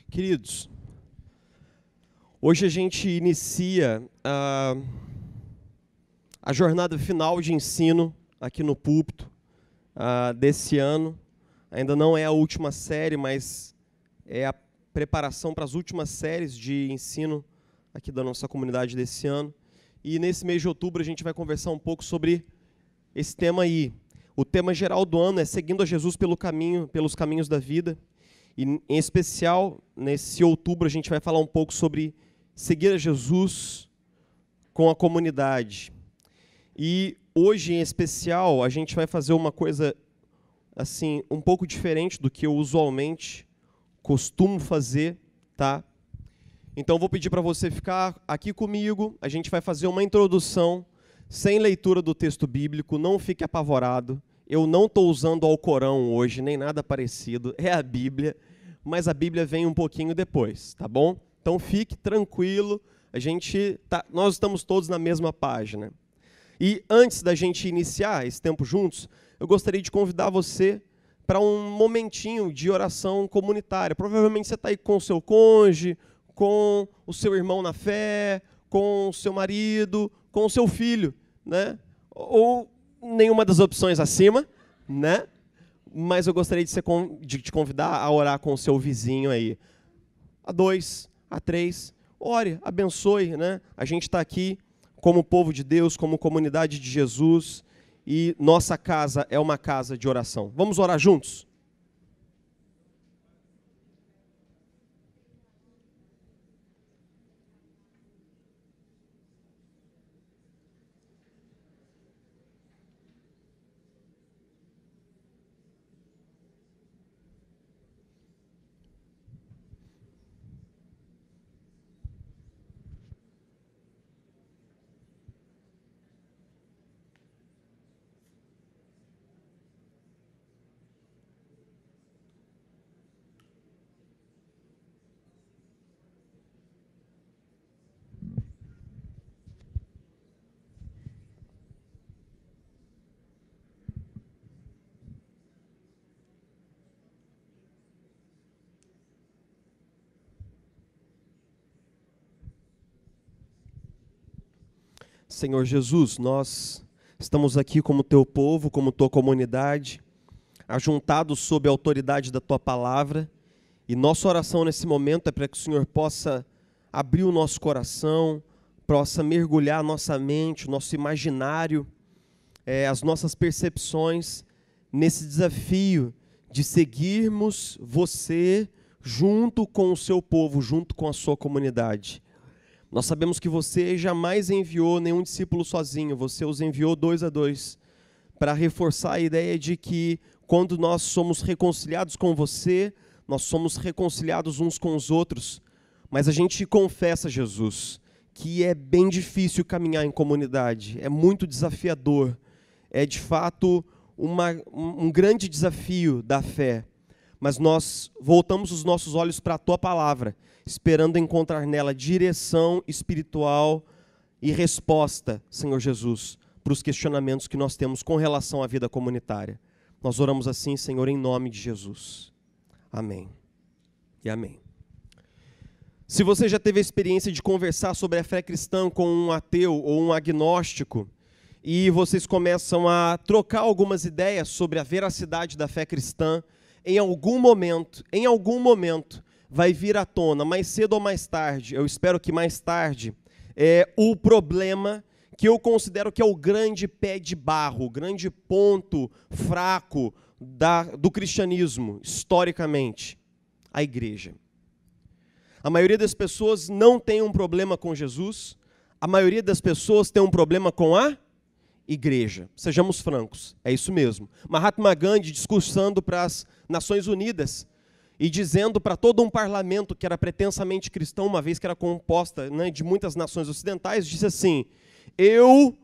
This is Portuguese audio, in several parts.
Queridos, hoje a gente inicia a jornada final de ensino aqui no púlpito desse ano. Ainda não é a última série, mas é a preparação para as últimas séries de ensino aqui da nossa comunidade desse ano. E nesse mês de outubro a gente vai conversar um pouco sobre esse tema aí. O tema geral do ano é Seguindo a Jesus pelos caminhos da vida. E, em especial, nesse outubro, a gente vai falar um pouco sobre seguir a Jesus com a comunidade. E hoje, em especial, a gente vai fazer uma coisa assim, um pouco diferente do que eu usualmente costumo fazer, tá? Então, vou pedir para você ficar aqui comigo. A gente vai fazer uma introdução sem leitura do texto bíblico. Não fique apavorado. Eu não estou usando o Alcorão hoje, nem nada parecido. É a Bíblia, mas a Bíblia vem um pouquinho depois, tá bom? Então fique tranquilo, nós estamos todos na mesma página. E antes da gente iniciar esse tempo juntos, eu gostaria de convidar você para um momentinho de oração comunitária. Provavelmente você está aí com o seu cônjuge, com o seu irmão na fé, com o seu marido, com o seu filho, né? Ou nenhuma das opções acima, né? Mas eu gostaria de te convidar a orar com o seu vizinho aí. A 2, a 3, ore, abençoe, né? A gente está aqui como povo de Deus, como comunidade de Jesus, e nossa casa é uma casa de oração. Vamos orar juntos? Senhor Jesus, nós estamos aqui como teu povo, como tua comunidade, ajuntados sob a autoridade da tua palavra, e nossa oração nesse momento é para que o Senhor possa abrir o nosso coração, possa mergulhar a nossa mente, o nosso imaginário, as nossas percepções, nesse desafio de seguirmos você junto com o seu povo, junto com a sua comunidade. Nós sabemos que você jamais enviou nenhum discípulo sozinho, você os enviou 2 a 2, para reforçar a ideia de que quando nós somos reconciliados com você, nós somos reconciliados uns com os outros. Mas a gente confessa, Jesus, que é bem difícil caminhar em comunidade, é muito desafiador, é de fato um grande desafio da fé. Mas nós voltamos os nossos olhos para a tua palavra, esperando encontrar nela direção espiritual e resposta, Senhor Jesus, para os questionamentos que nós temos com relação à vida comunitária. Nós oramos assim, Senhor, em nome de Jesus. Amém. E amém. Se você já teve a experiência de conversar sobre a fé cristã com um ateu ou um agnóstico, e vocês começam a trocar algumas ideias sobre a veracidade da fé cristã, em algum momento, vai vir à tona, mais cedo ou mais tarde, eu espero que mais tarde, o problema que eu considero que é o grande pé de barro, o grande ponto fraco do cristianismo, historicamente, a igreja. A maioria das pessoas não tem um problema com Jesus, a maioria das pessoas tem um problema com a igreja. Sejamos francos, é isso mesmo. Mahatma Gandhi discursando para as Nações Unidas e dizendo para todo um parlamento que era pretensamente cristão, uma vez que era composta, né, de muitas nações ocidentais, disse assim: eu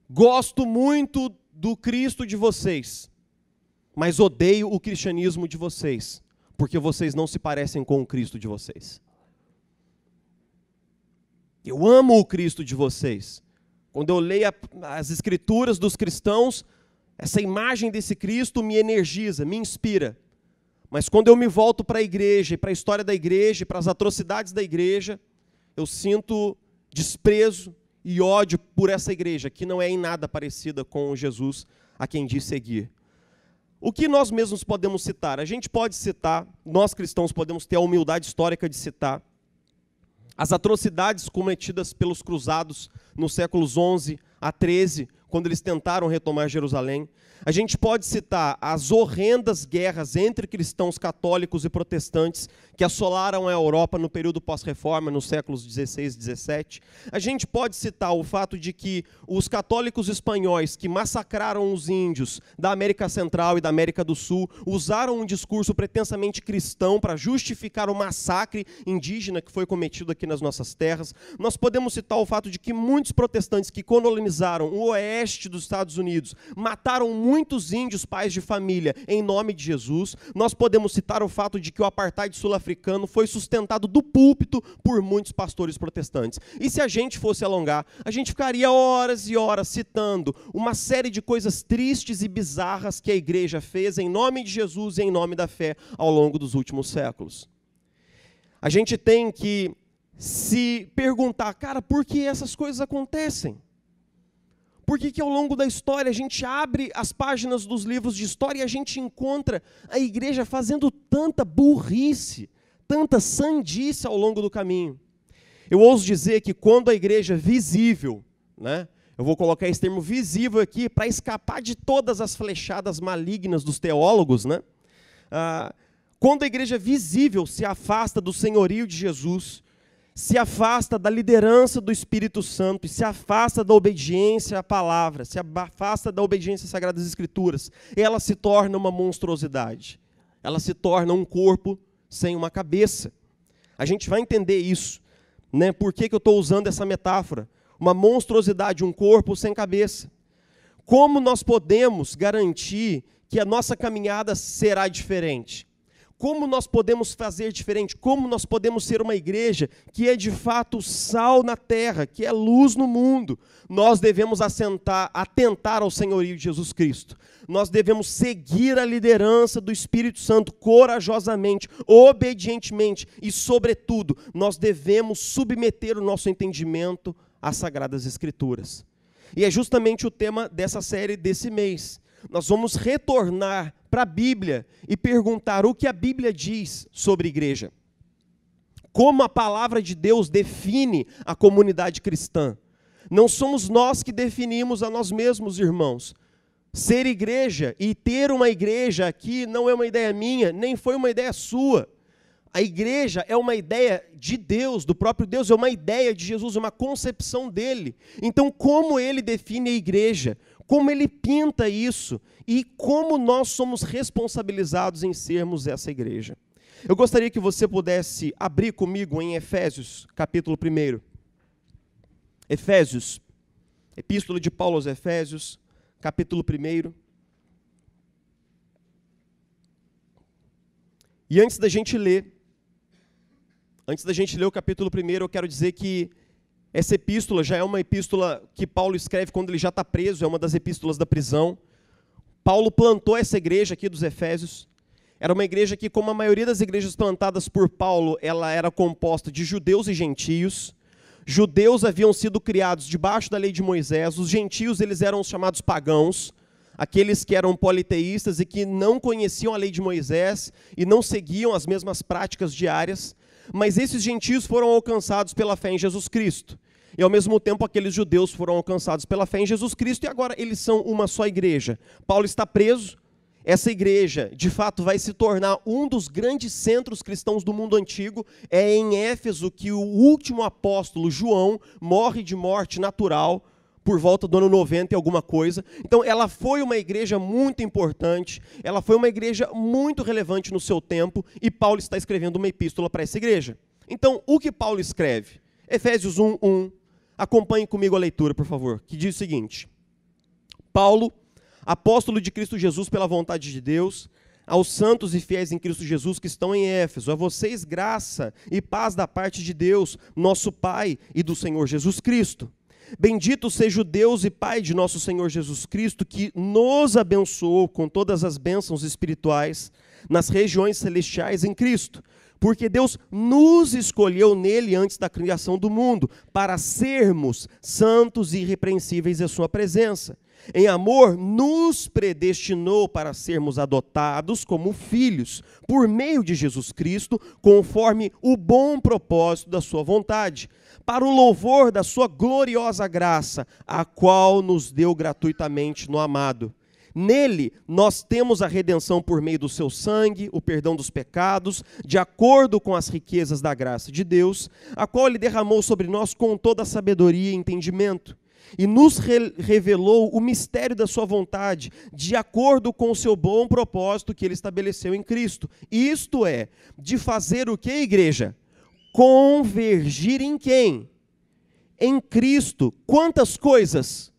gosto muito do Cristo de vocês, mas odeio o cristianismo de vocês, porque vocês não se parecem com o Cristo de vocês. Eu amo o Cristo de vocês. Quando eu leio as escrituras dos cristãos, essa imagem desse Cristo me energiza, me inspira. Mas quando eu me volto para a igreja, e para a história da igreja, e para as atrocidades da igreja, eu sinto desprezo e ódio por essa igreja, que não é em nada parecida com Jesus a quem diz seguir. O que nós mesmos podemos citar? A gente pode citar, nós cristãos podemos ter a humildade histórica de citar as atrocidades cometidas pelos cruzados nos séculos 11 a 13, quando eles tentaram retomar Jerusalém. A gente pode citar as horrendas guerras entre cristãos católicos e protestantes que assolaram a Europa no período pós-reforma, nos séculos 16 e 17. A gente pode citar o fato de que os católicos espanhóis que massacraram os índios da América Central e da América do Sul usaram um discurso pretensamente cristão para justificar o massacre indígena que foi cometido aqui nas nossas terras. Nós podemos citar o fato de que muitos protestantes que colonizaram o oeste dos Estados Unidos mataram muitos índios pais de família em nome de Jesus. Nós podemos citar o fato de que o apartheid sul-africano foi sustentado do púlpito por muitos pastores protestantes. E se a gente fosse alongar, a gente ficaria horas e horas citando uma série de coisas tristes e bizarras que a igreja fez em nome de Jesus e em nome da fé ao longo dos últimos séculos. A gente tem que se perguntar, cara, por que essas coisas acontecem? Por que ao longo da história a gente abre as páginas dos livros de história e a gente encontra a igreja fazendo tanta burrice, tanta sandice ao longo do caminho? Eu ouso dizer que quando a igreja visível, né, eu vou colocar esse termo visível aqui para escapar de todas as flechadas malignas dos teólogos, né? Quando a igreja visível se afasta do senhorio de Jesus, se afasta da liderança do Espírito Santo e se afasta da obediência à palavra, se afasta da obediência às Sagradas Escrituras, ela se torna uma monstruosidade. Ela se torna um corpo sem uma cabeça. A gente vai entender isso, né? Por que eu estou usando essa metáfora? Uma monstruosidade, um corpo sem cabeça. Como nós podemos garantir que a nossa caminhada será diferente? Como nós podemos fazer diferente? Como nós podemos ser uma igreja que é de fato sal na terra, que é luz no mundo? Nós devemos atentar ao senhorio de Jesus Cristo. Nós devemos seguir a liderança do Espírito Santo corajosamente, obedientemente e, sobretudo, nós devemos submeter o nosso entendimento às Sagradas Escrituras. E é justamente o tema dessa série desse mês. Nós vamos retornar para a Bíblia e perguntar o que a Bíblia diz sobre igreja. Como a palavra de Deus define a comunidade cristã. Não somos nós que definimos a nós mesmos, irmãos. Ser igreja e ter uma igreja aqui não é uma ideia minha, nem foi uma ideia sua. A igreja é uma ideia de Deus, do próprio Deus, é uma ideia de Jesus, uma concepção dele. Então, como ele define a igreja? Como ele pinta isso e como nós somos responsabilizados em sermos essa igreja. Eu gostaria que você pudesse abrir comigo em Efésios, capítulo 1. Efésios, Epístola de Paulo aos Efésios, capítulo 1. E antes da gente ler o capítulo 1, eu quero dizer que essa epístola já é uma epístola que Paulo escreve quando ele já está preso, é uma das epístolas da prisão. Paulo plantou essa igreja aqui dos Efésios. Era uma igreja que, como a maioria das igrejas plantadas por Paulo, ela era composta de judeus e gentios. Judeus haviam sido criados debaixo da lei de Moisés, os gentios eles eram os chamados pagãos, aqueles que eram politeístas e que não conheciam a lei de Moisés e não seguiam as mesmas práticas diárias. Mas esses gentios foram alcançados pela fé em Jesus Cristo. E ao mesmo tempo aqueles judeus foram alcançados pela fé em Jesus Cristo e agora eles são uma só igreja. Paulo está preso. Essa igreja, de fato, vai se tornar um dos grandes centros cristãos do mundo antigo. É em Éfeso que o último apóstolo, João, morre de morte natural por volta do ano 90 e alguma coisa. Então ela foi uma igreja muito importante, ela foi uma igreja muito relevante no seu tempo, e Paulo está escrevendo uma epístola para essa igreja. Então, o que Paulo escreve? Efésios 1:1, acompanhe comigo a leitura, por favor, que diz o seguinte: Paulo, apóstolo de Cristo Jesus pela vontade de Deus, aos santos e fiéis em Cristo Jesus que estão em Éfeso, a vocês graça e paz da parte de Deus, nosso Pai e do Senhor Jesus Cristo. Bendito seja o Deus e Pai de nosso Senhor Jesus Cristo, que nos abençoou com todas as bênçãos espirituais nas regiões celestiais em Cristo. Porque Deus nos escolheu nele antes da criação do mundo, para sermos santos e irrepreensíveis em sua presença. Em amor, nos predestinou para sermos adotados como filhos, por meio de Jesus Cristo, conforme o bom propósito da sua vontade, para o louvor da sua gloriosa graça, a qual nos deu gratuitamente no amado. Nele, nós temos a redenção por meio do seu sangue, o perdão dos pecados, de acordo com as riquezas da graça de Deus, a qual ele derramou sobre nós com toda a sabedoria e entendimento, e nos revelou o mistério da sua vontade, de acordo com o seu bom propósito que ele estabeleceu em Cristo. Isto é, de fazer o que, igreja? Convergir em quem? Em Cristo. Quantas coisas?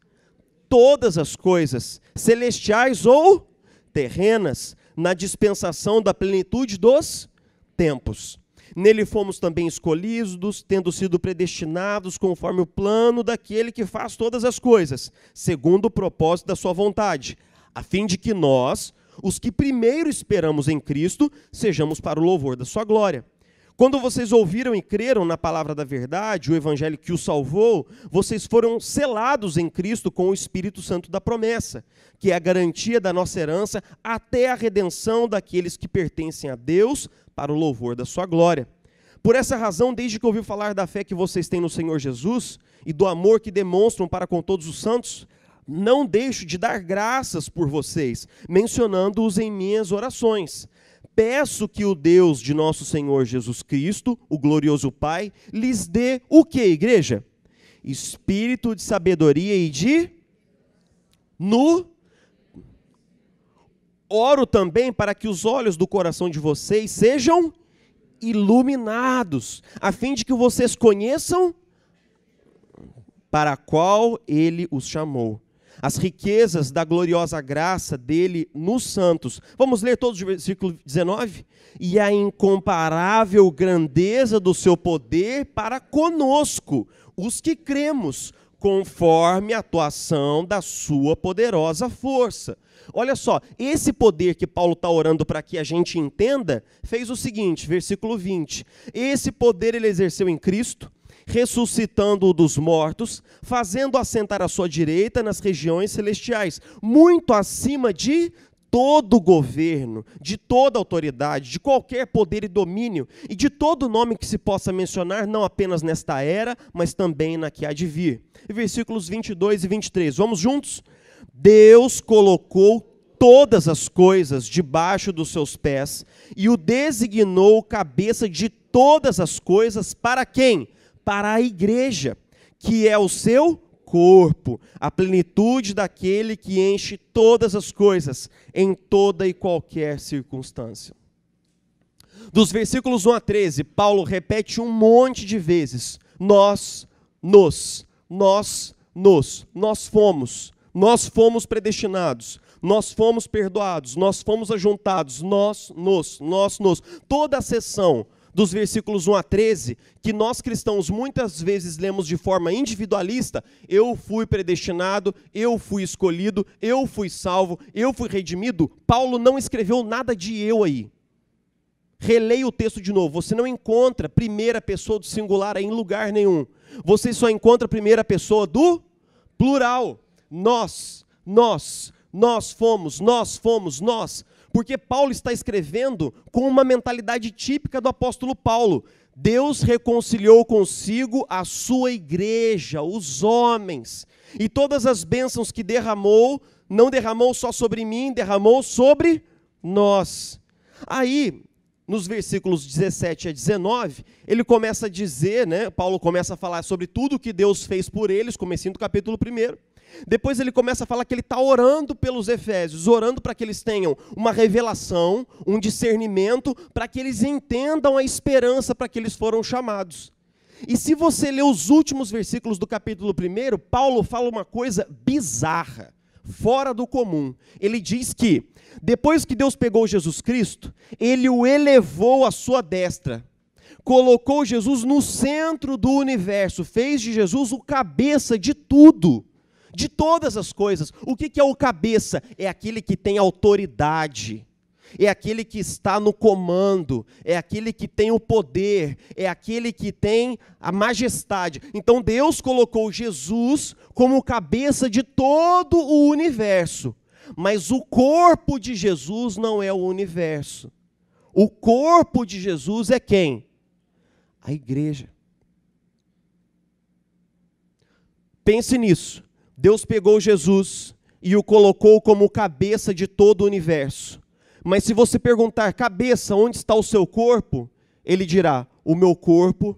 Todas as coisas, celestiais ou terrenas, na dispensação da plenitude dos tempos. Nele fomos também escolhidos, tendo sido predestinados conforme o plano daquele que faz todas as coisas, segundo o propósito da sua vontade, a fim de que nós, os que primeiro esperamos em Cristo, sejamos para o louvor da sua glória. Quando vocês ouviram e creram na palavra da verdade, o evangelho que os salvou, vocês foram selados em Cristo com o Espírito Santo da promessa, que é a garantia da nossa herança até a redenção daqueles que pertencem a Deus para o louvor da sua glória. Por essa razão, desde que ouvi falar da fé que vocês têm no Senhor Jesus e do amor que demonstram para com todos os santos, não deixo de dar graças por vocês, mencionando-os em minhas orações. Peço que o Deus de nosso Senhor Jesus Cristo, o glorioso Pai, lhes dê o que, igreja? Espírito de sabedoria e de... Oro também para que os olhos do coração de vocês sejam iluminados, a fim de que vocês conheçam para a qual ele os chamou. As riquezas da gloriosa graça dele nos santos. Vamos ler todos o versículo 19? E a incomparável grandeza do seu poder para conosco, os que cremos, conforme a atuação da sua poderosa força. Olha só, esse poder que Paulo está orando para que a gente entenda, fez o seguinte, versículo 20. Esse poder ele exerceu em Cristo, ressuscitando-o dos mortos, fazendo assentar à sua direita nas regiões celestiais, muito acima de todo governo, de toda autoridade, de qualquer poder e domínio, e de todo nome que se possa mencionar, não apenas nesta era, mas também na que há de vir. Versículos 22 e 23, vamos juntos? Deus colocou todas as coisas debaixo dos seus pés, e o designou cabeça de todas as coisas para quem? Para a igreja, que é o seu corpo, a plenitude daquele que enche todas as coisas, em toda e qualquer circunstância. Dos versículos 1 a 13, Paulo repete um monte de vezes, nós fomos predestinados, nós fomos perdoados, nós fomos ajuntados, nós. Toda a seção dos versículos 1 a 13, que nós cristãos muitas vezes lemos de forma individualista, eu fui predestinado, eu fui escolhido, eu fui salvo, eu fui redimido, Paulo não escreveu nada de eu aí. Releia o texto de novo, você não encontra primeira pessoa do singular aí em lugar nenhum. Você só encontra a primeira pessoa do plural. Nós fomos. Porque Paulo está escrevendo com uma mentalidade típica do apóstolo Paulo. Deus reconciliou consigo a sua igreja, os homens. E todas as bênçãos que derramou, não derramou só sobre mim, derramou sobre nós. Aí, nos versículos 17 a 19, ele começa a dizer, Paulo começa a falar sobre tudo que Deus fez por eles, comecinho do capítulo 1. Depois ele começa a falar que ele está orando pelos efésios, orando para que eles tenham uma revelação, um discernimento, para que eles entendam a esperança para que eles foram chamados. E se você ler os últimos versículos do capítulo 1, Paulo fala uma coisa bizarra, fora do comum. Ele diz que, depois que Deus pegou Jesus Cristo, ele o elevou à sua destra. colocou Jesus no centro do universo, fez de Jesus o cabeça de tudo, de todas as coisas. O que é o cabeça? É aquele que tem autoridade, é aquele que está no comando, é aquele que tem o poder, é aquele que tem a majestade. Então Deus colocou Jesus como o cabeça de todo o universo, mas o corpo de Jesus não é o universo. O corpo de Jesus é quem? A igreja. Pense nisso. Deus pegou Jesus e o colocou como cabeça de todo o universo. Mas se você perguntar, cabeça, onde está o seu corpo? Ele dirá, o meu corpo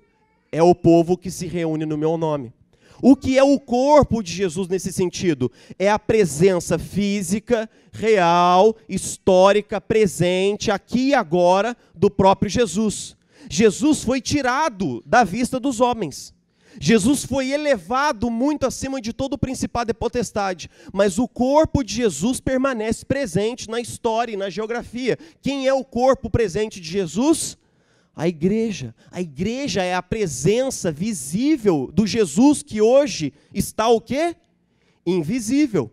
é o povo que se reúne no meu nome. O que é o corpo de Jesus nesse sentido? É a presença física, real, histórica, presente, aqui e agora, do próprio Jesus. Jesus foi tirado da vista dos homens. Jesus foi elevado muito acima de todo o principado e potestade, mas o corpo de Jesus permanece presente na história e na geografia. Quem é o corpo presente de Jesus? A igreja. A igreja é a presença visível do Jesus que hoje está o quê? Invisível.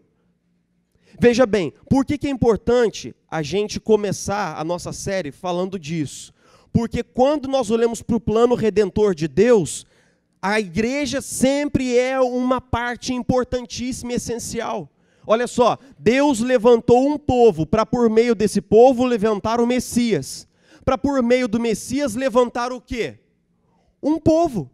Veja bem, por que é importante a gente começar a nossa série falando disso? Porque quando nós olhamos para o plano redentor de Deus, a igreja sempre é uma parte importantíssima e essencial. Olha só, Deus levantou um povo para por meio desse povo levantar o Messias. Para por meio do Messias levantar o quê? Um povo.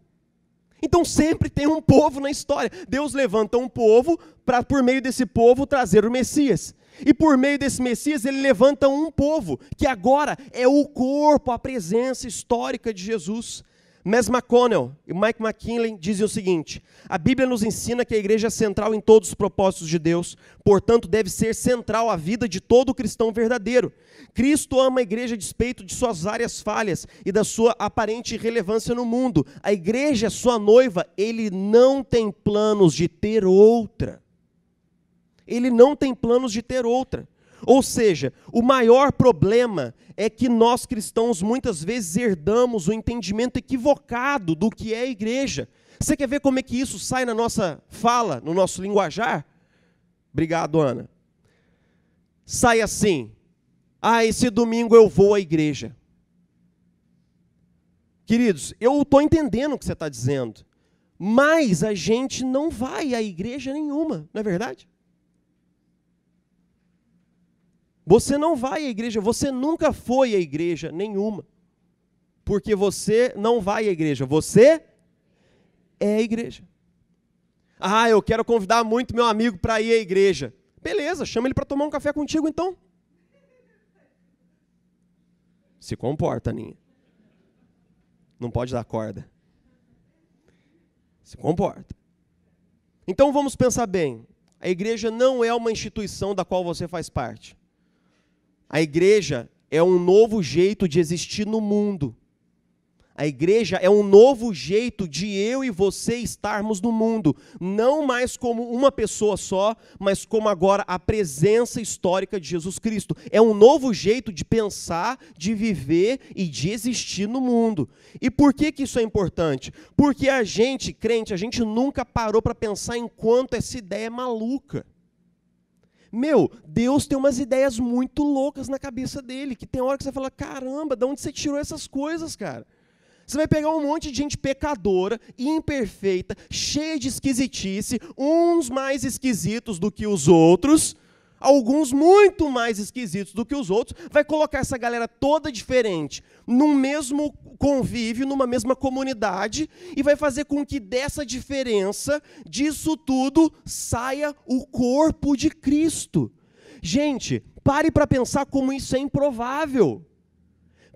Então sempre tem um povo na história. Deus levanta um povo para por meio desse povo trazer o Messias. E por meio desse Messias ele levanta um povo, que agora é o corpo, a presença histórica de Jesus. Mess McConnell e Mike McKinley dizem o seguinte: a Bíblia nos ensina que a igreja é central em todos os propósitos de Deus, portanto deve ser central à vida de todo cristão verdadeiro. Cristo ama a igreja a despeito de suas várias falhas e da sua aparente irrelevância no mundo. A igreja é sua noiva, ele não tem planos de ter outra. Ele não tem planos de ter outra. Ou seja, o maior problema é que nós cristãos muitas vezes herdamos o entendimento equivocado do que é a igreja. Você quer ver como é que isso sai na nossa fala, no nosso linguajar? Obrigado, Ana. Sai assim: esse domingo eu vou à igreja. Queridos, eu estou entendendo o que você está dizendo, mas a gente não vai à igreja nenhuma, não é verdade? Você não vai à igreja, você nunca foi à igreja nenhuma, porque você não vai à igreja, você é a igreja. Eu quero convidar muito meu amigo para ir à igreja. Beleza, chama ele para tomar um café contigo então. Se comporta, Aninha. Não pode dar corda. Se comporta. Então vamos pensar bem, a igreja não é uma instituição da qual você faz parte. A igreja é um novo jeito de existir no mundo. A igreja é um novo jeito de eu e você estarmos no mundo. Não mais como uma pessoa só, mas como agora a presença histórica de Jesus Cristo. É um novo jeito de pensar, de viver e de existir no mundo. E por que isso é importante? Porque a gente, crente, a gente nunca parou para pensar em quanto essa ideia é maluca. Deus tem umas ideias muito loucas na cabeça dele, que tem hora que você fala, caramba, de onde você tirou essas coisas, cara? Você vai pegar um monte de gente pecadora, imperfeita, cheia de esquisitice, uns mais esquisitos do que os outros, alguns muito mais esquisitos do que os outros, vai colocar essa galera toda diferente num mesmo convívio, numa mesma comunidade, e vai fazer com que dessa diferença, disso tudo, saia o corpo de Cristo. Gente, pare para pensar como isso é improvável.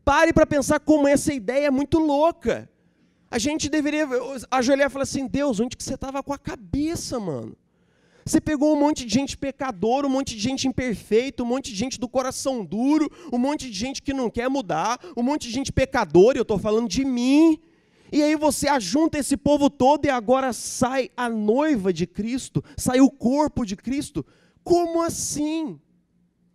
Pare para pensar como essa ideia é muito louca. A gente deveria ajoelhar e falar assim, Deus, onde que você estava com a cabeça, mano? Você pegou um monte de gente pecadora, um monte de gente imperfeita, um monte de gente do coração duro, um monte de gente que não quer mudar, um monte de gente pecadora, e eu estou falando de mim. E aí você ajunta esse povo todo e agora sai a noiva de Cristo, sai o corpo de Cristo. Como assim?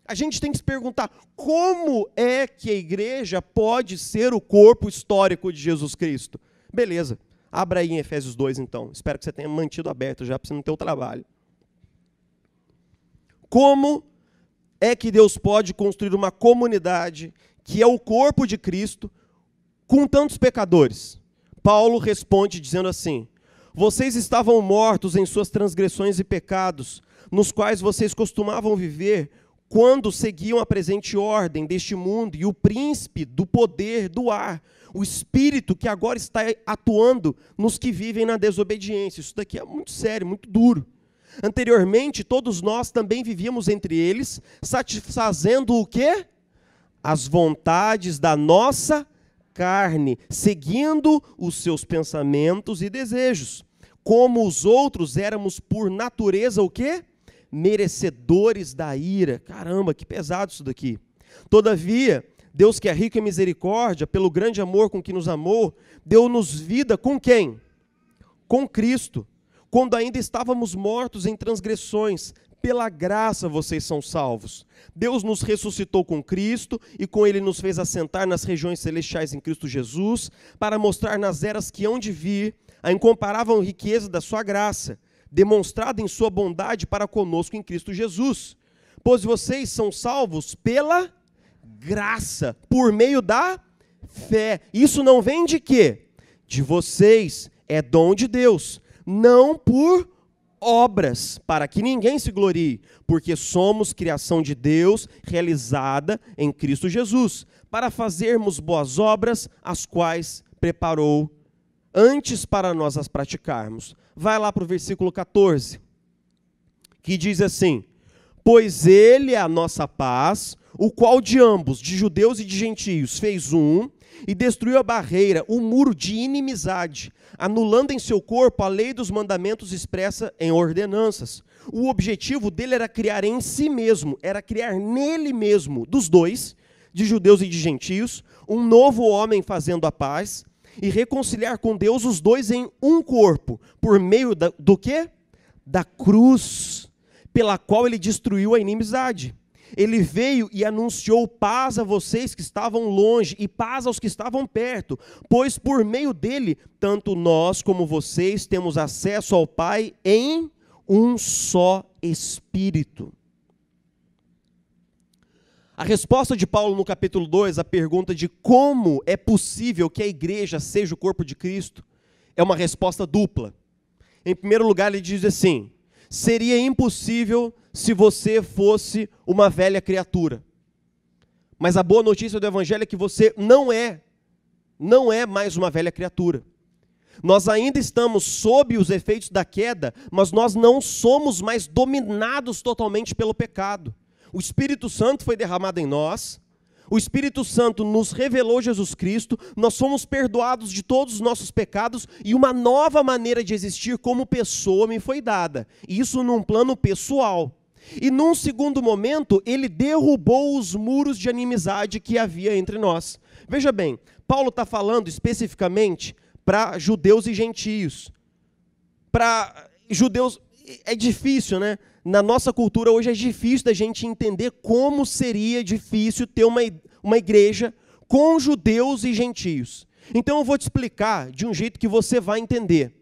A gente tem que se perguntar, como é que a igreja pode ser o corpo histórico de Jesus Cristo? Beleza, abra aí em Efésios 2 então. Espero que você tenha mantido aberto já para você não ter o trabalho. Como é que Deus pode construir uma comunidade que é o corpo de Cristo com tantos pecadores? Paulo responde dizendo assim: vocês estavam mortos em suas transgressões e pecados, nos quais vocês costumavam viver quando seguiam a presente ordem deste mundo e o príncipe do poder do ar, o espírito que agora está atuando nos que vivem na desobediência. Isso daqui é muito sério, muito duro. Anteriormente, todos nós também vivíamos entre eles, satisfazendo o quê? As vontades da nossa carne, seguindo os seus pensamentos e desejos. Como os outros, éramos por natureza o quê? Merecedores da ira. Caramba, que pesado isso daqui. Todavia, Deus, que é rico em misericórdia, pelo grande amor com que nos amou, deu-nos vida com quem? Com Cristo. Quando ainda estávamos mortos em transgressões, pela graça vocês são salvos. Deus nos ressuscitou com Cristo e com Ele nos fez assentar nas regiões celestiais em Cristo Jesus, para mostrar nas eras que hão de vir a incomparável riqueza da sua graça, demonstrada em sua bondade para conosco em Cristo Jesus. Pois vocês são salvos pela graça, por meio da fé. Isso não vem de quê? De vocês, é dom de Deus, não por obras, para que ninguém se glorie, porque somos criação de Deus, realizada em Cristo Jesus, para fazermos boas obras, as quais preparou antes para nós as praticarmos. Vai lá para o versículo 14, que diz assim: pois ele é a nossa paz, o qual de ambos, de judeus e de gentios, fez um, e destruiu a barreira, o muro de inimizade, anulando em seu corpo a lei dos mandamentos expressa em ordenanças. O objetivo dele era criar em si mesmo, era criar nele mesmo, dos dois, de judeus e de gentios, um novo homem fazendo a paz, e reconciliar com Deus os dois em um corpo, por meio do quê? Da cruz, pela qual ele destruiu a inimizade. Ele veio e anunciou paz a vocês que estavam longe e paz aos que estavam perto, pois por meio dele, tanto nós como vocês temos acesso ao Pai em um só Espírito. A resposta de Paulo no capítulo 2, a pergunta de como é possível que a igreja seja o corpo de Cristo, é uma resposta dupla. Em primeiro lugar, ele diz assim: seria impossível se você fosse uma velha criatura. Mas a boa notícia do Evangelho é que você não é mais uma velha criatura. Nós ainda estamos sob os efeitos da queda, mas nós não somos mais dominados totalmente pelo pecado. O Espírito Santo foi derramado em nós, o Espírito Santo nos revelou Jesus Cristo, nós fomos perdoados de todos os nossos pecados e uma nova maneira de existir como pessoa me foi dada. Isso num plano pessoal. E num segundo momento, ele derrubou os muros de inimizade que havia entre nós. Veja bem, Paulo está falando especificamente para judeus e gentios. Para judeus, é difícil, né? Na nossa cultura hoje é difícil da gente entender como seria difícil ter uma igreja com judeus e gentios. Então eu vou te explicar de um jeito que você vai entender.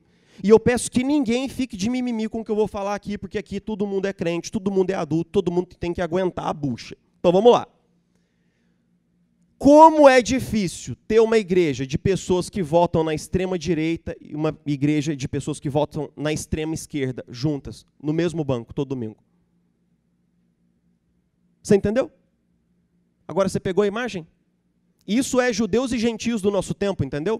E eu peço que ninguém fique de mimimi com o que eu vou falar aqui, porque aqui todo mundo é crente, todo mundo é adulto, todo mundo tem que aguentar a bucha. Então vamos lá. Como é difícil ter uma igreja de pessoas que votam na extrema direita e uma igreja de pessoas que votam na extrema esquerda, juntas, no mesmo banco, todo domingo. Você entendeu? Agora você pegou a imagem? Isso é judeus e gentios do nosso tempo, entendeu?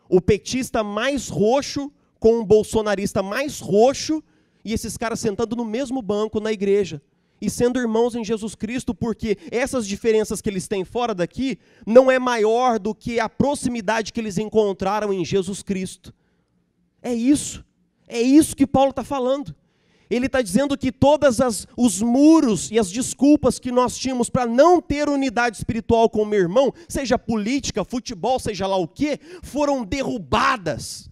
O petista mais roxo com um bolsonarista mais roxo e esses caras sentando no mesmo banco na igreja. E sendo irmãos em Jesus Cristo, porque essas diferenças que eles têm fora daqui não é maior do que a proximidade que eles encontraram em Jesus Cristo. É isso que Paulo está falando. Ele está dizendo que todos os muros e as desculpas que nós tínhamos para não ter unidade espiritual com o meu irmão, seja política, futebol, seja lá o quê, foram derrubadas.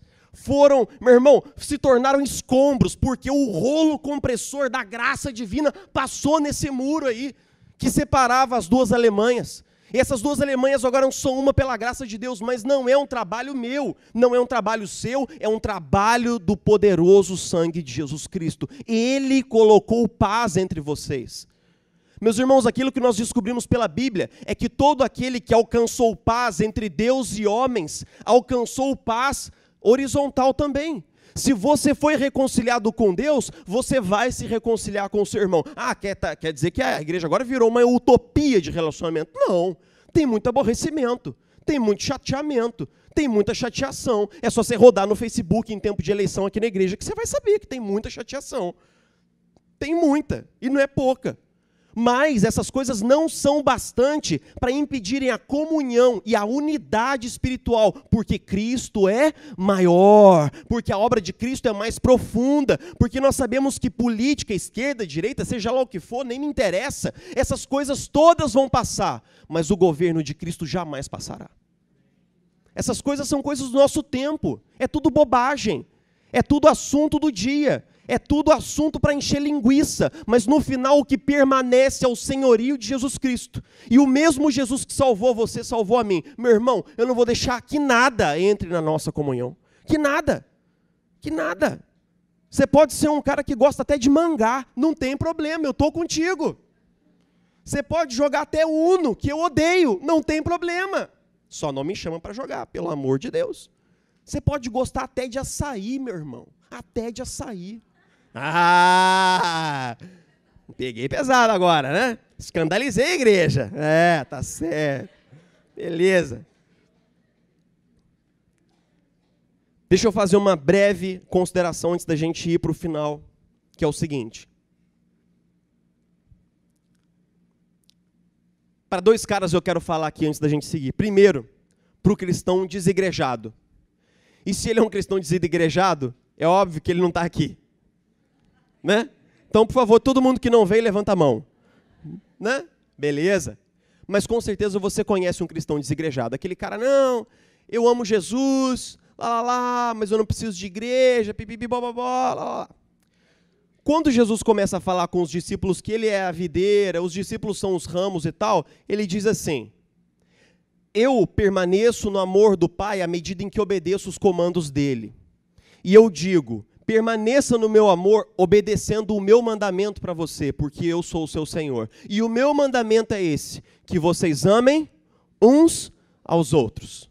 Meu irmão, se tornaram escombros, porque o rolo compressor da graça divina passou nesse muro aí. que separava as duas Alemanhas. E essas duas Alemanhas agora são uma pela graça de Deus, mas não é um trabalho meu, não é um trabalho seu, é um trabalho do poderoso sangue de Jesus Cristo. Ele colocou paz entre vocês. Meus irmãos, aquilo que nós descobrimos pela Bíblia é que todo aquele que alcançou paz entre Deus e homens, alcançou paz horizontal também. Se você foi reconciliado com Deus, você vai se reconciliar com o seu irmão. Quer dizer que a igreja agora virou uma utopia de relacionamento? Não, tem muito aborrecimento, tem muito chateamento, tem muita chateação. É só você rodar no Facebook em tempo de eleição aqui na igreja que você vai saber que tem muita chateação. Tem muita, e não é pouca. Mas essas coisas não são bastante para impedirem a comunhão e a unidade espiritual, porque Cristo é maior, porque a obra de Cristo é mais profunda, porque nós sabemos que política, esquerda, direita, seja lá o que for, nem me interessa, essas coisas todas vão passar, mas o governo de Cristo jamais passará. Essas coisas são coisas do nosso tempo, é tudo bobagem, é tudo assunto do dia. É tudo assunto para encher linguiça, mas no final o que permanece é o senhorio de Jesus Cristo. E o mesmo Jesus que salvou você, salvou a mim. Meu irmão, eu não vou deixar que nada entre na nossa comunhão. Que nada. Que nada. Você pode ser um cara que gosta até de mangá, não tem problema, eu estou contigo. Você pode jogar até Uno, que eu odeio, não tem problema. Só não me chama para jogar, pelo amor de Deus. Você pode gostar até de açaí, meu irmão. Até de açaí. Peguei pesado agora, né? Escandalizei a igreja. Tá certo. Beleza. Deixa eu fazer uma breve consideração antes da gente ir para o final, que é o seguinte. Para dois caras eu quero falar aqui antes da gente seguir. Primeiro, para o cristão desigrejado. E se ele é um cristão desigrejado, é óbvio que ele não está aqui. Né? Então, por favor, todo mundo que não veio, levanta a mão. Né? Beleza? Mas com certeza você conhece um cristão desigrejado. Aquele cara, não, eu amo Jesus, mas eu não preciso de igreja, pipipi, lá. Quando Jesus começa a falar com os discípulos que ele é a videira, os discípulos são os ramos e tal, ele diz assim, eu permaneço no amor do Pai à medida em que obedeço os comandos dele. E eu digo, permaneça no meu amor, obedecendo o meu mandamento para você, porque eu sou o seu Senhor. E o meu mandamento é esse, que vocês amem uns aos outros.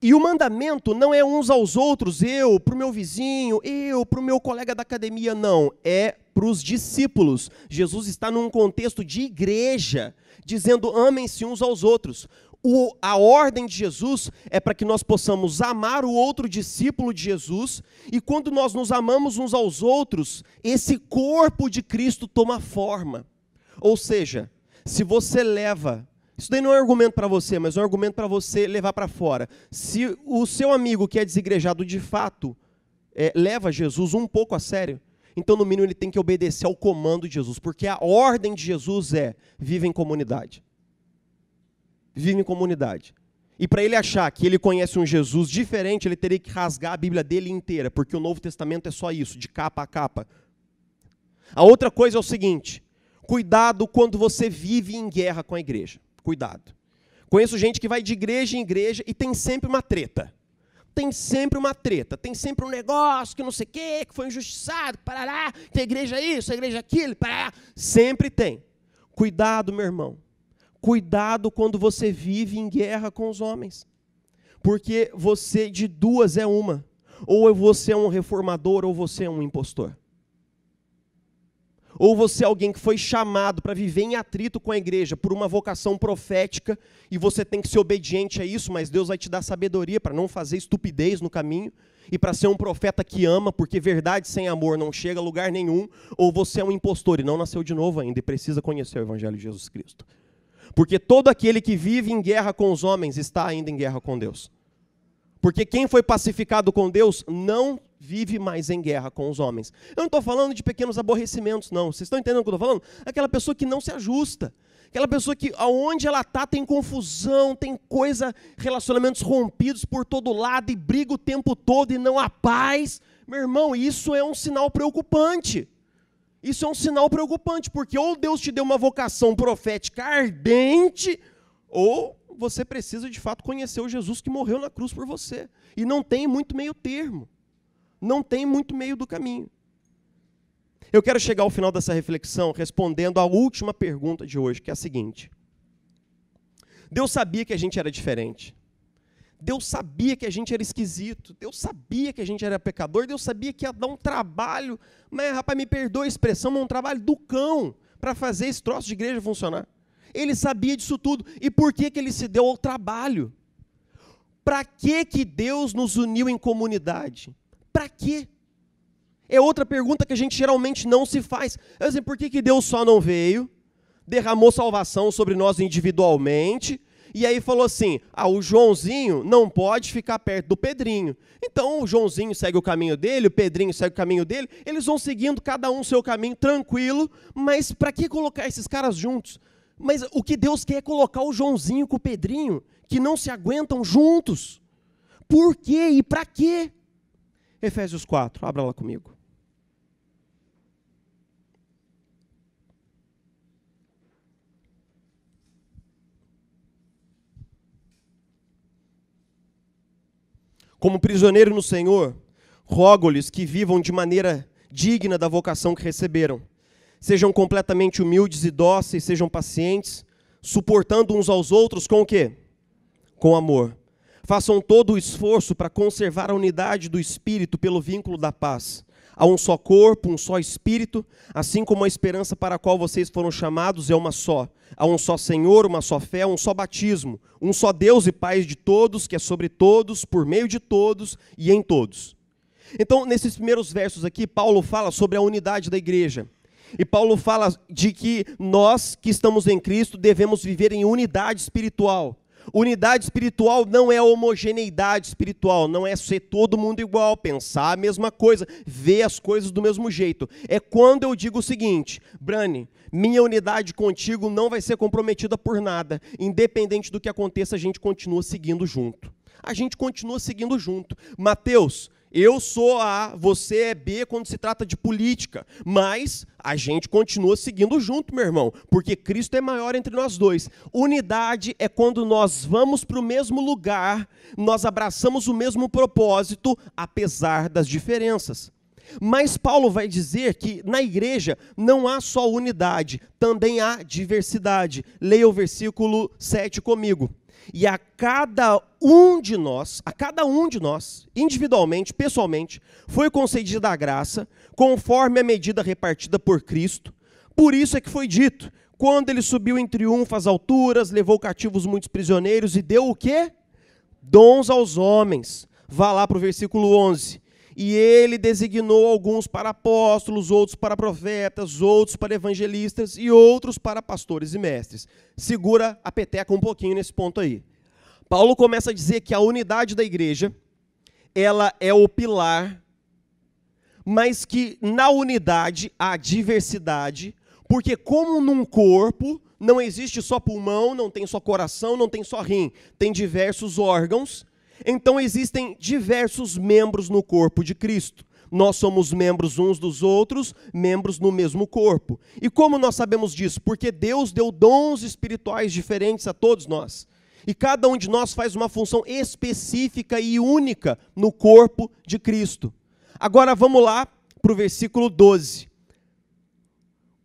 E o mandamento não é uns aos outros, eu para o meu vizinho, eu para o meu colega da academia, não. É para os discípulos. Jesus está num contexto de igreja, dizendo amem-se uns aos outros. A ordem de Jesus é para que nós possamos amar o outro discípulo de Jesus, e quando nós nos amamos uns aos outros, esse corpo de Cristo toma forma. Ou seja, se você leva, isso daí não é um argumento para você, mas é um argumento para você levar para fora. Se o seu amigo que é desigrejado de fato leva Jesus um pouco a sério, então no mínimo ele tem que obedecer ao comando de Jesus, porque a ordem de Jesus é, vive em comunidade. Vive em comunidade. E para ele achar que ele conhece um Jesus diferente, ele teria que rasgar a Bíblia dele inteira, porque o Novo Testamento é só isso, de capa a capa. A outra coisa é o seguinte, cuidado quando você vive em guerra com a igreja. Cuidado. Conheço gente que vai de igreja em igreja e tem sempre uma treta. Tem sempre uma treta, tem sempre um negócio que não sei o quê, que foi injustiçado, parará, que a igreja é isso, a igreja é aquilo, parará. Sempre tem. Cuidado, meu irmão. Cuidado quando você vive em guerra com os homens, porque você de duas é uma, ou você é um reformador ou você é um impostor. Ou você é alguém que foi chamado para viver em atrito com a igreja por uma vocação profética e você tem que ser obediente a isso, mas Deus vai te dar sabedoria para não fazer estupidez no caminho e para ser um profeta que ama, porque verdade sem amor não chega a lugar nenhum. Ou você é um impostor e não nasceu de novo ainda e precisa conhecer o Evangelho de Jesus Cristo. Porque todo aquele que vive em guerra com os homens está ainda em guerra com Deus. Porque quem foi pacificado com Deus não vive mais em guerra com os homens. Eu não estou falando de pequenos aborrecimentos, não. Vocês estão entendendo o que eu estou falando? Aquela pessoa que não se ajusta. Aquela pessoa que, aonde ela está, tem confusão, tem coisa, relacionamentos rompidos por todo lado e briga o tempo todo e não há paz. Meu irmão, isso é um sinal preocupante. Isso é um sinal preocupante, porque ou Deus te deu uma vocação profética ardente, ou você precisa de fato conhecer o Jesus que morreu na cruz por você. E não tem muito meio termo. Não tem muito meio do caminho. Eu quero chegar ao final dessa reflexão respondendo à última pergunta de hoje, que é a seguinte. Deus sabia que a gente era diferente. Deus sabia que a gente era esquisito. Deus sabia que a gente era pecador. Deus sabia que ia dar um trabalho, mas, rapaz, me perdoa a expressão, mas um trabalho do cão para fazer esse troço de igreja funcionar. Ele sabia disso tudo. E por que ele se deu ao trabalho? Para que Deus nos uniu em comunidade? Para quê? É outra pergunta que a gente geralmente não se faz. Assim, por que Deus só não veio, derramou salvação sobre nós individualmente, e aí falou assim, o Joãozinho não pode ficar perto do Pedrinho. Então o Joãozinho segue o caminho dele, o Pedrinho segue o caminho dele, eles vão seguindo cada um o seu caminho tranquilo, mas para que colocar esses caras juntos? Mas o que Deus quer é colocar o Joãozinho com o Pedrinho, que não se aguentam juntos. Por quê e para quê? Efésios 4, abra lá comigo. Como prisioneiro no Senhor, rogo-lhes que vivam de maneira digna da vocação que receberam. Sejam completamente humildes e dóceis, sejam pacientes, suportando uns aos outros com o quê? Com amor. Façam todo o esforço para conservar a unidade do Espírito pelo vínculo da paz. Há um só corpo, um só Espírito, assim como a esperança para a qual vocês foram chamados é uma só. Há um só Senhor, uma só fé, um só batismo, um só Deus e Pai de todos, que é sobre todos, por meio de todos e em todos. Então, nesses primeiros versos aqui, Paulo fala sobre a unidade da igreja. E Paulo fala de que nós que estamos em Cristo devemos viver em unidade espiritual. Unidade espiritual não é homogeneidade espiritual, não é ser todo mundo igual, pensar a mesma coisa, ver as coisas do mesmo jeito. É quando eu digo o seguinte, Brani, minha unidade contigo não vai ser comprometida por nada. Independente do que aconteça, a gente continua seguindo junto. A gente continua seguindo junto. Mateus, eu sou A, você é B quando se trata de política, mas a gente continua seguindo junto, meu irmão, porque Cristo é maior entre nós dois. Unidade é quando nós vamos para o mesmo lugar, nós abraçamos o mesmo propósito, apesar das diferenças. Mas Paulo vai dizer que na igreja não há só unidade, também há diversidade. Leia o versículo 7 comigo. E a cada um de nós, individualmente, pessoalmente, foi concedida a graça, conforme a medida repartida por Cristo. Por isso é que foi dito, quando ele subiu em triunfo às alturas, levou cativos muitos prisioneiros e deu o quê? Dons aos homens. Vá lá para o versículo 11. E ele designou alguns para apóstolos, outros para profetas, outros para evangelistas e outros para pastores e mestres. Segura a peteca um pouquinho nesse ponto aí. Paulo começa a dizer que a unidade da igreja, ela é o pilar, mas que na unidade há diversidade, porque como num corpo não existe só pulmão, não tem só coração, não tem só rim, tem diversos órgãos. Então existem diversos membros no corpo de Cristo. Nós somos membros uns dos outros, membros no mesmo corpo. E como nós sabemos disso? Porque Deus deu dons espirituais diferentes a todos nós. E cada um de nós faz uma função específica e única no corpo de Cristo. Agora vamos lá para o versículo 12.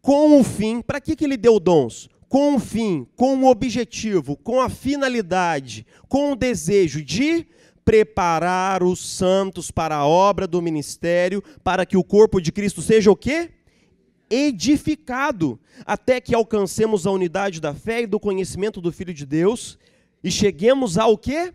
Com o fim, para que ele deu dons? Com o fim, com o objetivo, com a finalidade, com o desejo de preparar os santos para a obra do ministério, para que o corpo de Cristo seja o quê? Edificado, até que alcancemos a unidade da fé e do conhecimento do Filho de Deus, e cheguemos ao quê?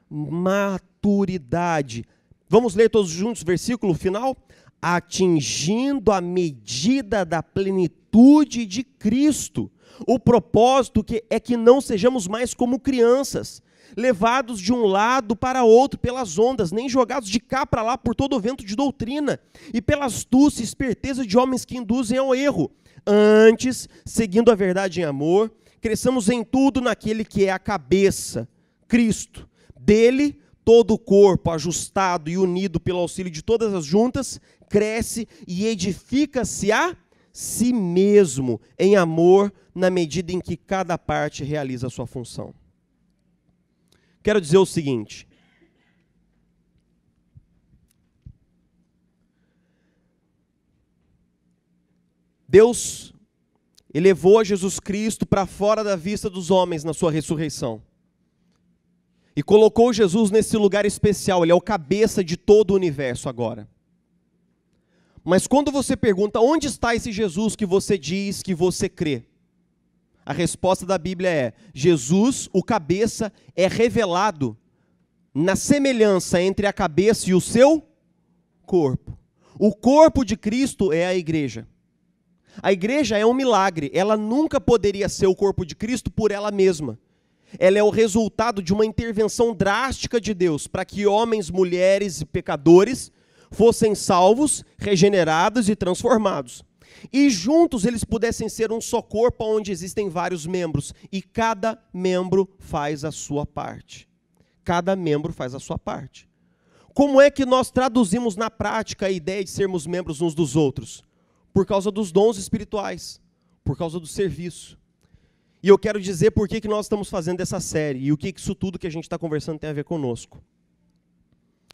Maturidade. Vamos ler todos juntos o versículo final? Atingindo a medida da plenitude de Cristo. O propósito é que não sejamos mais como crianças, levados de um lado para outro pelas ondas, nem jogados de cá para lá por todo o vento de doutrina, e pela astúcia e esperteza de homens que induzem ao erro. Antes, seguindo a verdade em amor, cresçamos em tudo naquele que é a cabeça, Cristo. Dele, todo o corpo, ajustado e unido pelo auxílio de todas as juntas, cresce e edifica-se a si mesmo em amor na medida em que cada parte realiza a sua função. Quero dizer o seguinte: Deus elevou a Jesus Cristo para fora da vista dos homens na sua ressurreição. E colocou Jesus nesse lugar especial. Ele é o cabeça de todo o universo agora. Mas quando você pergunta, onde está esse Jesus que você diz que você crê? A resposta da Bíblia é: Jesus, o cabeça, é revelado na semelhança entre a cabeça e o seu corpo. O corpo de Cristo é a igreja. A igreja é um milagre. Ela nunca poderia ser o corpo de Cristo por ela mesma. Ela é o resultado de uma intervenção drástica de Deus para que homens, mulheres e pecadores fossem salvos, regenerados e transformados. E juntos eles pudessem ser um só corpo onde existem vários membros. E cada membro faz a sua parte. Cada membro faz a sua parte. Como é que nós traduzimos na prática a ideia de sermos membros uns dos outros? Por causa dos dons espirituais, por causa do serviço. E eu quero dizer por que nós estamos fazendo essa série e o que isso tudo que a gente está conversando tem a ver conosco.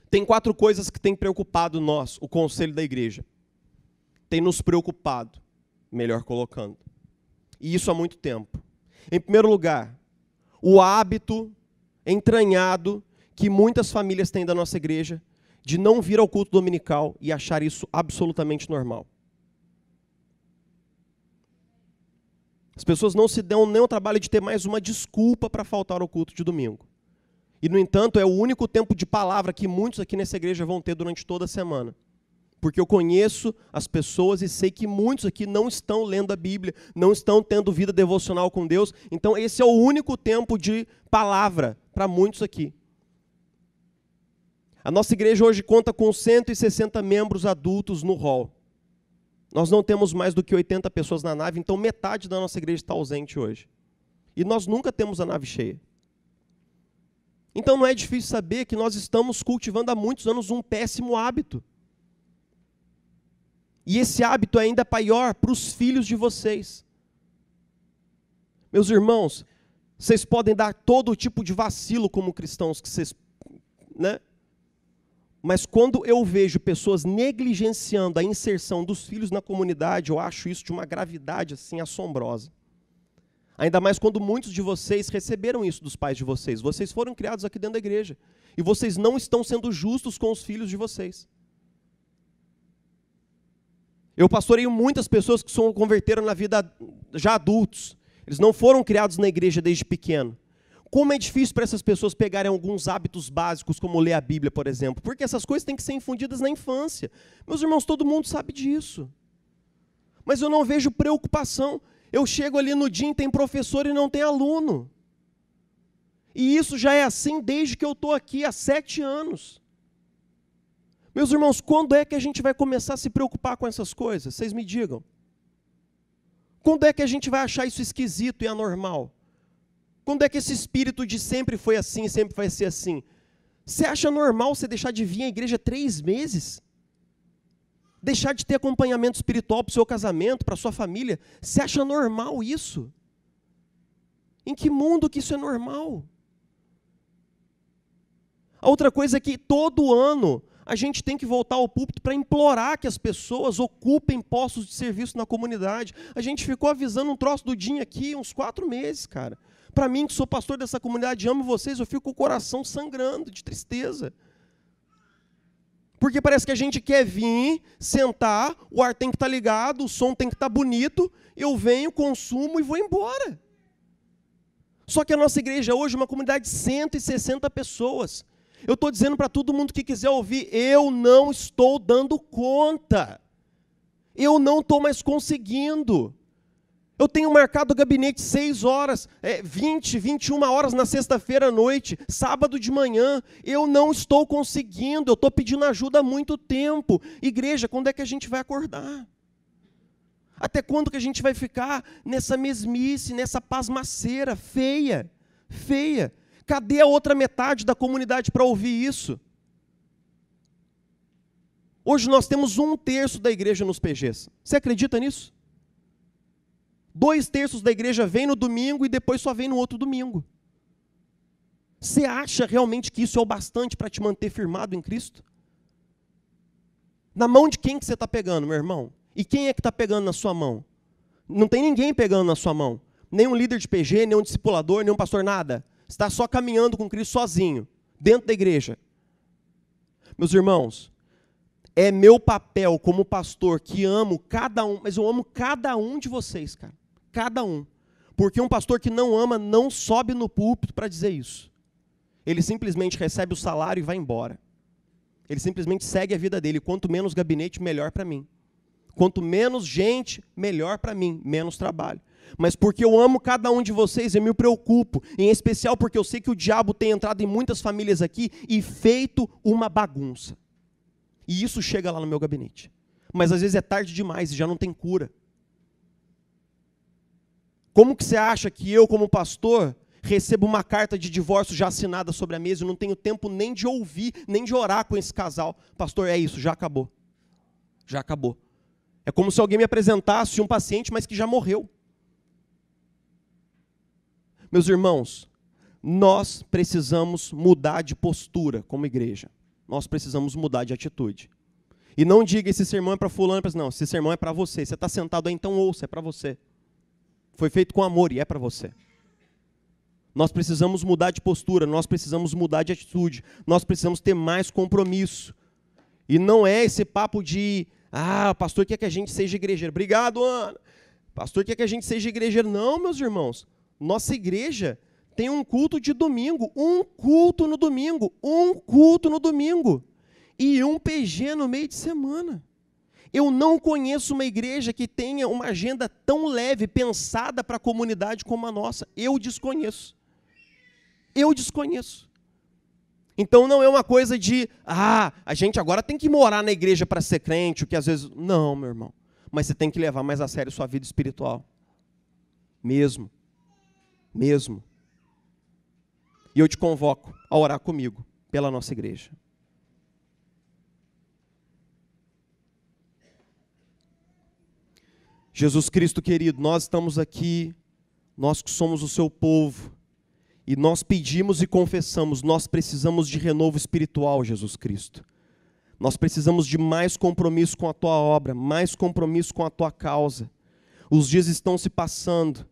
Tem 4 coisas que têm preocupado nós, o conselho da igreja. Tem nos preocupado, melhor colocando. E isso há muito tempo. Em primeiro lugar, o hábito entranhado que muitas famílias têm da nossa igreja de não vir ao culto dominical e achar isso absolutamente normal. As pessoas não se dão nem o trabalho de ter mais uma desculpa para faltar ao culto de domingo. E, no entanto, é o único tempo de palavra que muitos aqui nessa igreja vão ter durante toda a semana. Porque eu conheço as pessoas e sei que muitos aqui não estão lendo a Bíblia, não estão tendo vida devocional com Deus. Então, esse é o único tempo de palavra para muitos aqui. A nossa igreja hoje conta com 160 membros adultos no hall. Nós não temos mais do que 80 pessoas na nave, então metade da nossa igreja está ausente hoje. E nós nunca temos a nave cheia. Então não é difícil saber que nós estamos cultivando há muitos anos um péssimo hábito. E esse hábito é ainda maior para os filhos de vocês. Meus irmãos, vocês podem dar todo tipo de vacilo como cristãos, que vocês, né? Mas quando eu vejo pessoas negligenciando a inserção dos filhos na comunidade, eu acho isso de uma gravidade assim assombrosa. Ainda mais quando muitos de vocês receberam isso dos pais de vocês. Vocês foram criados aqui dentro da igreja. E vocês não estão sendo justos com os filhos de vocês. Eu pastoreio muitas pessoas que se converteram na vida já adultos. Eles não foram criados na igreja desde pequeno. Como é difícil para essas pessoas pegarem alguns hábitos básicos, como ler a Bíblia, por exemplo. Porque essas coisas têm que ser infundidas na infância. Meus irmãos, todo mundo sabe disso. Mas eu não vejo preocupação. Eu chego ali no dia e tem professor e não tem aluno. E isso já é assim desde que eu estou aqui há 7 anos. Meus irmãos, quando é que a gente vai começar a se preocupar com essas coisas? Vocês me digam. Quando é que a gente vai achar isso esquisito e anormal? Quando é que esse espírito de sempre foi assim, sempre vai ser assim? Você acha normal você deixar de vir à igreja 3 meses? Deixar de ter acompanhamento espiritual para o seu casamento, para a sua família? Você acha normal isso? Em que mundo que isso é normal? A outra coisa é que todo ano a gente tem que voltar ao púlpito para implorar que as pessoas ocupem postos de serviço na comunidade. A gente ficou avisando um troço do Dinho aqui uns 4 meses, cara. Para mim, que sou pastor dessa comunidade, amo vocês, eu fico com o coração sangrando de tristeza. Porque parece que a gente quer vir, sentar, o ar tem que estar ligado, o som tem que estar bonito, eu venho, consumo e vou embora. Só que a nossa igreja hoje é uma comunidade de 160 pessoas. Eu estou dizendo para todo mundo que quiser ouvir, eu não estou dando conta. Eu não estou mais conseguindo. Eu tenho marcado o gabinete 6 horas, 20, 21 horas na sexta-feira à noite, sábado de manhã. Eu não estou conseguindo, eu estou pedindo ajuda há muito tempo. Igreja, quando é que a gente vai acordar? Até quando que a gente vai ficar nessa mesmice, nessa pasmaceira feia, feia? Cadê a outra metade da comunidade para ouvir isso? Hoje nós temos 1/3 da igreja nos PGs. Você acredita nisso? 2/3 da igreja vem no domingo e depois só vem no outro domingo. Você acha realmente que isso é o bastante para te manter firmado em Cristo? Na mão de quem que você está pegando, meu irmão? E quem é que está pegando na sua mão? Não tem ninguém pegando na sua mão. Nenhum líder de PG, nenhum discipulador, nenhum pastor, nada. Você está só caminhando com Cristo sozinho, dentro da igreja. Meus irmãos, é meu papel como pastor que amo cada um, mas eu amo cada um de vocês, cara. Cada um. Porque um pastor que não ama não sobe no púlpito para dizer isso. Ele simplesmente recebe o salário e vai embora. Ele simplesmente segue a vida dele. Quanto menos gabinete, melhor para mim. Quanto menos gente, melhor para mim, menos trabalho. Mas porque eu amo cada um de vocês, eu me preocupo. Em especial porque eu sei que o diabo tem entrado em muitas famílias aqui e feito uma bagunça. E isso chega lá no meu gabinete. Mas às vezes é tarde demais e já não tem cura. Como que você acha que eu, como pastor, recebo uma carta de divórcio já assinada sobre a mesa e não tenho tempo nem de ouvir, nem de orar com esse casal? Pastor, é isso, já acabou. Já acabou. É como se alguém me apresentasse um paciente, mas que já morreu. Meus irmãos, nós precisamos mudar de postura como igreja. Nós precisamos mudar de atitude. E não diga, esse sermão é para fulano, não, esse sermão é para você. Você está sentado aí, então ouça, é para você. Foi feito com amor e é para você. Nós precisamos mudar de postura, nós precisamos mudar de atitude, nós precisamos ter mais compromisso. E não é esse papo de, o pastor quer que a gente seja igrejeiro. Obrigado, Ana. Pastor quer que a gente seja igrejeiro. Não, meus irmãos. Nossa igreja tem um culto de domingo, um culto no domingo, e um PG no meio de semana. Eu não conheço uma igreja que tenha uma agenda tão leve, pensada para a comunidade como a nossa. Eu desconheço. Então não é uma coisa de, a gente agora tem que morar na igreja para ser crente, o que às vezes... Não, meu irmão. Mas você tem que levar mais a sério sua vida espiritual. Mesmo. E eu te convoco a orar comigo pela nossa igreja. Jesus Cristo querido, nós estamos aqui, nós que somos o seu povo, e nós pedimos e confessamos, nós precisamos de renovo espiritual, Jesus Cristo. Nós precisamos de mais compromisso com a tua obra, mais compromisso com a tua causa. Os dias estão se passando.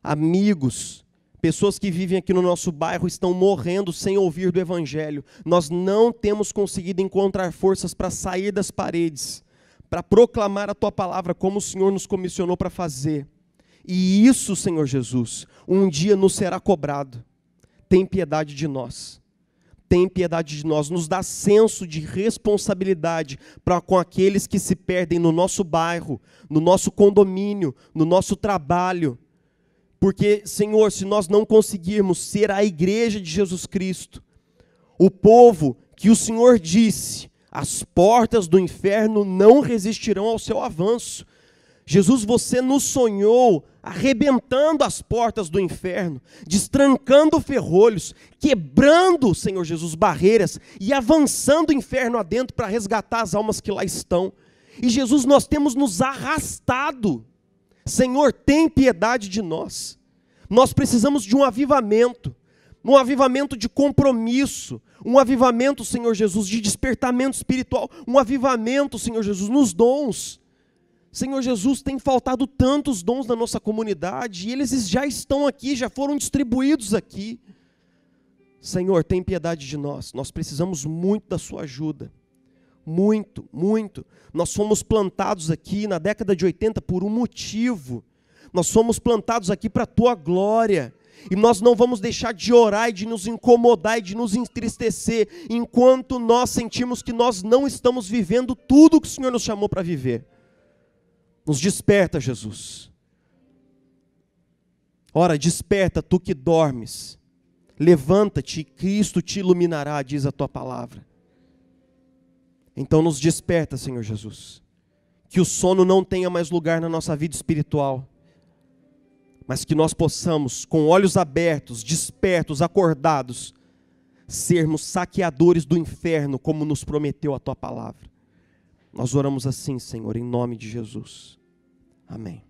Amigos, pessoas que vivem aqui no nosso bairro estão morrendo sem ouvir do Evangelho. Nós não temos conseguido encontrar forças para sair das paredes, para proclamar a tua palavra como o Senhor nos comissionou para fazer. E isso, Senhor Jesus, um dia nos será cobrado. Tem piedade de nós. Tem piedade de nós. Nos dá senso de responsabilidade para com aqueles que se perdem no nosso bairro, no nosso condomínio, no nosso trabalho. Porque, Senhor, se nós não conseguirmos ser a igreja de Jesus Cristo, o povo que o Senhor disse, as portas do inferno não resistirão ao seu avanço. Jesus, você nos sonhou arrebentando as portas do inferno, destrancando ferrolhos, quebrando, Senhor Jesus, barreiras e avançando o inferno adentro para resgatar as almas que lá estão. E Jesus, nós temos nos arrastado. Senhor, tem piedade de nós. Nós precisamos de um avivamento de compromisso, um avivamento, Senhor Jesus, de despertamento espiritual, um avivamento, Senhor Jesus, nos dons. Senhor Jesus, tem faltado tantos dons na nossa comunidade, e eles já estão aqui, já foram distribuídos aqui. Senhor, tem piedade de nós, nós precisamos muito da sua ajuda. Muito. Nós fomos plantados aqui na década de 80 por um motivo. Nós fomos plantados aqui para a tua glória. E nós não vamos deixar de orar e de nos incomodar e de nos entristecer enquanto nós sentimos que nós não estamos vivendo tudo o que o Senhor nos chamou para viver. Nos desperta, Jesus. Ora, desperta tu que dormes. Levanta-te, Cristo te iluminará, diz a tua palavra. Então nos desperta, Senhor Jesus. Que o sono não tenha mais lugar na nossa vida espiritual. Mas que nós possamos, com olhos abertos, despertos, acordados, sermos saqueadores do inferno, como nos prometeu a tua palavra. Nós oramos assim, Senhor, em nome de Jesus. Amém.